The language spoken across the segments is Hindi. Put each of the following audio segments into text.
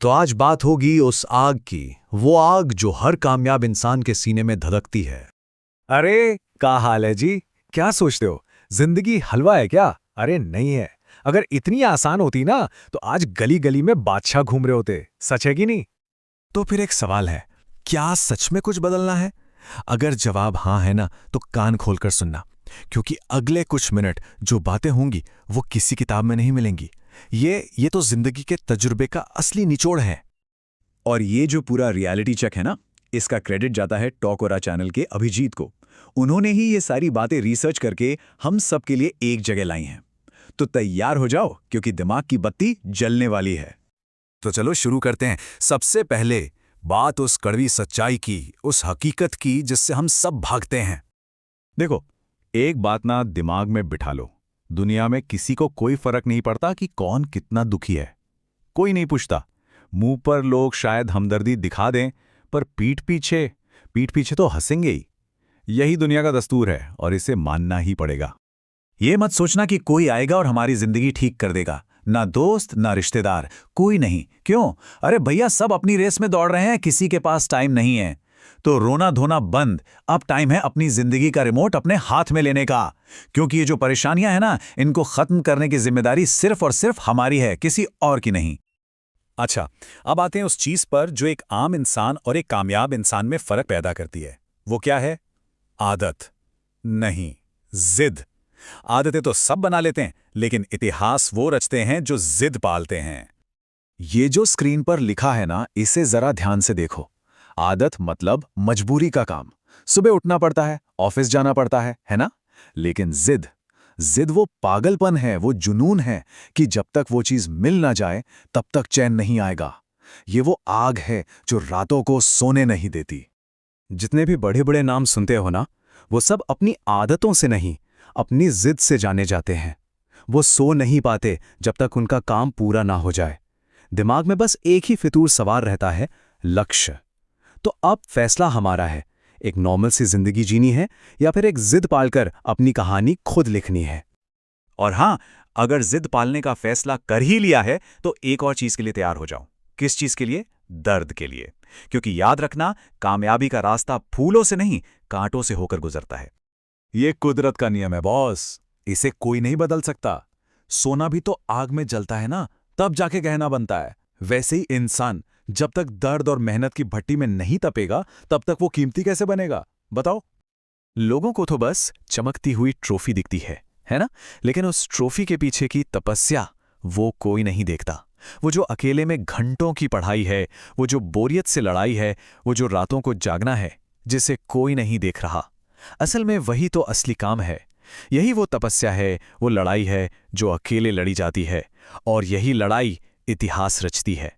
तो आज बात होगी उस आग की, वो आग जो हर कामयाब इंसान के सीने में धधकती है। अरे क्या हाल है जी। क्या सोचते हो, जिंदगी हलवा है क्या? अरे नहीं है। अगर इतनी आसान होती ना तो आज गली गली में बादशाह घूम रहे होते। सच है कि नहीं? तो फिर एक सवाल है, क्या सच में कुछ बदलना है? अगर जवाब हाँ है ना, तो कान खोलकर सुनना, क्योंकि अगले कुछ मिनट जो बातें होंगी वो किसी किताब में नहीं मिलेंगी। ये तो जिंदगी के तजुर्बे का असली निचोड़ है। और ये जो पूरा रियलिटी चेक है ना, इसका क्रेडिट जाता है टॉक चैनल के अभिजीत को। उन्होंने ही ये सारी बातें रिसर्च करके हम सब के लिए एक जगह लाई हैं। तो तैयार हो जाओ, क्योंकि दिमाग की बत्ती जलने वाली है। तो चलो शुरू करते हैं। सबसे पहले बात उस कड़वी सच्चाई की, उस हकीकत की जिससे हम सब भागते हैं। देखो, एक बात ना दिमाग में बिठा लो। दुनिया में किसी को कोई फर्क नहीं पड़ता कि कौन कितना दुखी है। कोई नहीं पूछता। मुंह पर लोग शायद हमदर्दी दिखा दें, पर पीठ पीछे तो हंसेंगे ही। यही दुनिया का दस्तूर है और इसे मानना ही पड़ेगा। ये मत सोचना कि कोई आएगा और हमारी जिंदगी ठीक कर देगा। ना दोस्त, ना रिश्तेदार, कोई नहीं। क्यों? अरे भैया, सब अपनी रेस में दौड़ रहे हैं, किसी के पास टाइम नहीं है। तो रोना धोना बंद। अब टाइम है अपनी जिंदगी का रिमोट अपने हाथ में लेने का। क्योंकि ये जो परेशानियां हैं ना, इनको खत्म करने की जिम्मेदारी सिर्फ और सिर्फ हमारी है, किसी और की नहीं। अच्छा, अब आते हैं उस चीज पर जो एक आम इंसान और एक कामयाब इंसान में फर्क पैदा करती है। वो क्या है? आदत नहीं, जिद। आदतें तो सब बना लेते हैं, लेकिन इतिहास वो रचते हैं जो जिद पालते हैं। ये जो स्क्रीन पर लिखा है ना, इसे जरा ध्यान से देखो। आदत मतलब मजबूरी का काम। सुबह उठना पड़ता है, ऑफिस जाना पड़ता है ना? लेकिन जिद, जिद वो पागलपन है, वो जुनून है कि जब तक वो चीज मिल ना जाए तब तक चैन नहीं आएगा। ये वो आग है जो रातों को सोने नहीं देती। जितने भी बड़े बड़े नाम सुनते हो ना, वो सब अपनी आदतों से नहीं, अपनी जिद से जाने जाते हैं। वो सो नहीं पाते जब तक उनका काम पूरा ना हो जाए। दिमाग में बस एक ही फितूर सवार रहता है, लक्ष्य। तो अब फैसला हमारा है, एक नॉर्मल सी जिंदगी जीनी है या फिर एक जिद पालकर अपनी कहानी खुद लिखनी है। और हां, अगर जिद पालने का फैसला कर ही लिया है तो एक और चीज के लिए तैयार हो जाओ। किस चीज के लिए? दर्द के लिए। क्योंकि याद रखना, कामयाबी का रास्ता फूलों से नहीं, कांटों से होकर गुजरता है। ये कुदरत का नियम है बॉस, इसे कोई नहीं बदल सकता। सोना भी तो आग में जलता है ना, तब जाके गहना बनता है। वैसे ही इंसान जब तक दर्द और मेहनत की भट्टी में नहीं तपेगा, तब तक वो कीमती कैसे बनेगा? बताओ। लोगों को तो बस चमकती हुई ट्रॉफी दिखती है ना? लेकिन उस ट्रॉफी के पीछे की तपस्या वो कोई नहीं देखता। वो जो अकेले में घंटों की पढ़ाई है, वो जो बोरियत से लड़ाई है, वो जो रातों को जागना है, जिसे कोई नहीं देख रहा। असल में वही तो असली काम है। यही वो तपस्या है, वो लड़ाई है जो अकेले लड़ी जाती है, और यही लड़ाई इतिहास रचती है।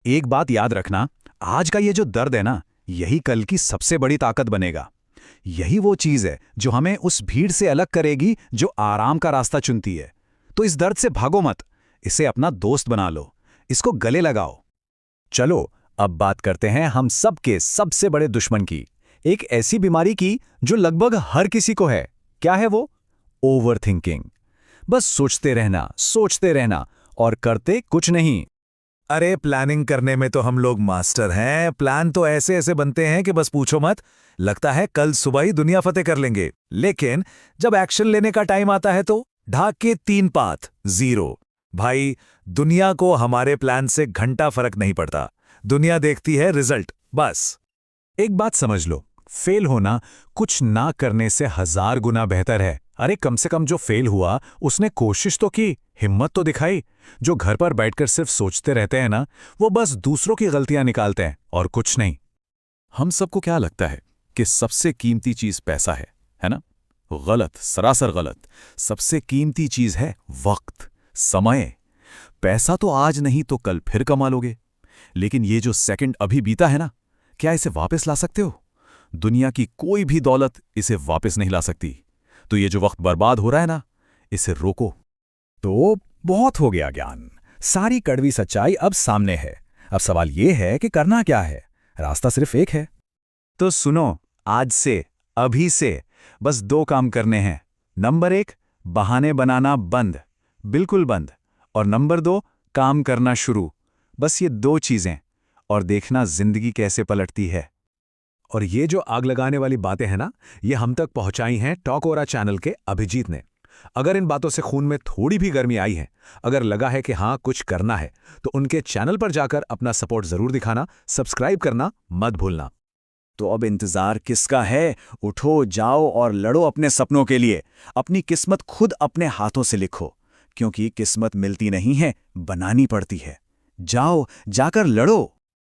एक बात याद रखना, आज का ये जो दर्द है ना, यही कल की सबसे बड़ी ताकत बनेगा। यही वो चीज है जो हमें उस भीड़ से अलग करेगी जो आराम का रास्ता चुनती है। तो इस दर्द से भागो मत, इसे अपना दोस्त बना लो, इसको गले लगाओ। चलो अब बात करते हैं हम सबके सबसे बड़े दुश्मन की, एक ऐसी बीमारी की जो लगभग हर किसी को है। क्या है वो? Over thinking. बस सोचते रहना और करते कुछ नहीं। अरे प्लानिंग करने में तो हम लोग मास्टर हैं। प्लान तो ऐसे ऐसे बनते हैं कि बस पूछो मत। लगता है कल सुबह ही दुनिया फतेह कर लेंगे, लेकिन जब एक्शन लेने का टाइम आता है तो ढाक के 3 पात, 0। भाई, दुनिया को हमारे प्लान से घंटा फर्क नहीं पड़ता। दुनिया देखती है रिजल्ट, बस। एक बात समझ लो, फेल होना कुछ ना करने से 1000 गुना बेहतर है। अरे कम से कम जो फेल हुआ उसने कोशिश तो की, हिम्मत तो दिखाई। जो घर पर बैठकर सिर्फ सोचते रहते हैं ना, वो बस दूसरों की गलतियां निकालते हैं और कुछ नहीं। हम सबको क्या लगता है कि सबसे कीमती चीज पैसा है ना? गलत, सरासर गलत। सबसे कीमती चीज है वक्त, समय। पैसा तो आज नहीं तो कल फिर कमा लोगे, लेकिन ये जो सेकंड अभी बीता है ना, क्या इसे वापस ला सकते हो? दुनिया की कोई भी दौलत इसे वापस नहीं ला सकती। तो ये जो वक्त बर्बाद हो रहा है ना, इसे रोको। तो बहुत हो गया ज्ञान, सारी कड़वी सच्चाई अब सामने है। अब सवाल यह है कि करना क्या है? रास्ता सिर्फ एक है। तो सुनो, आज से, अभी से बस 2 काम करने हैं। नंबर 1, बहाने बनाना बंद, बिल्कुल बंद। और नंबर 2, काम करना शुरू। बस ये 2 चीजें, और देखना जिंदगी कैसे पलटती है। और ये जो आग लगाने वाली बातें हैं ना, ये हम तक पहुंचाई हैं टॉक ओरा चैनल के अभिजीत ने। अगर इन बातों से खून में थोड़ी भी गर्मी आई है, अगर लगा है कि हाँ कुछ करना है, तो उनके चैनल पर जाकर अपना सपोर्ट जरूर दिखाना, सब्सक्राइब करना मत भूलना। तो अब इंतजार किसका है? उठो, जाओ और लड़ो अपने सपनों के लिए। अपनी किस्मत खुद अपने हाथों से लिखो, क्योंकि किस्मत मिलती नहीं है, बनानी पड़ती है। जाओ, जाकर लड़ो।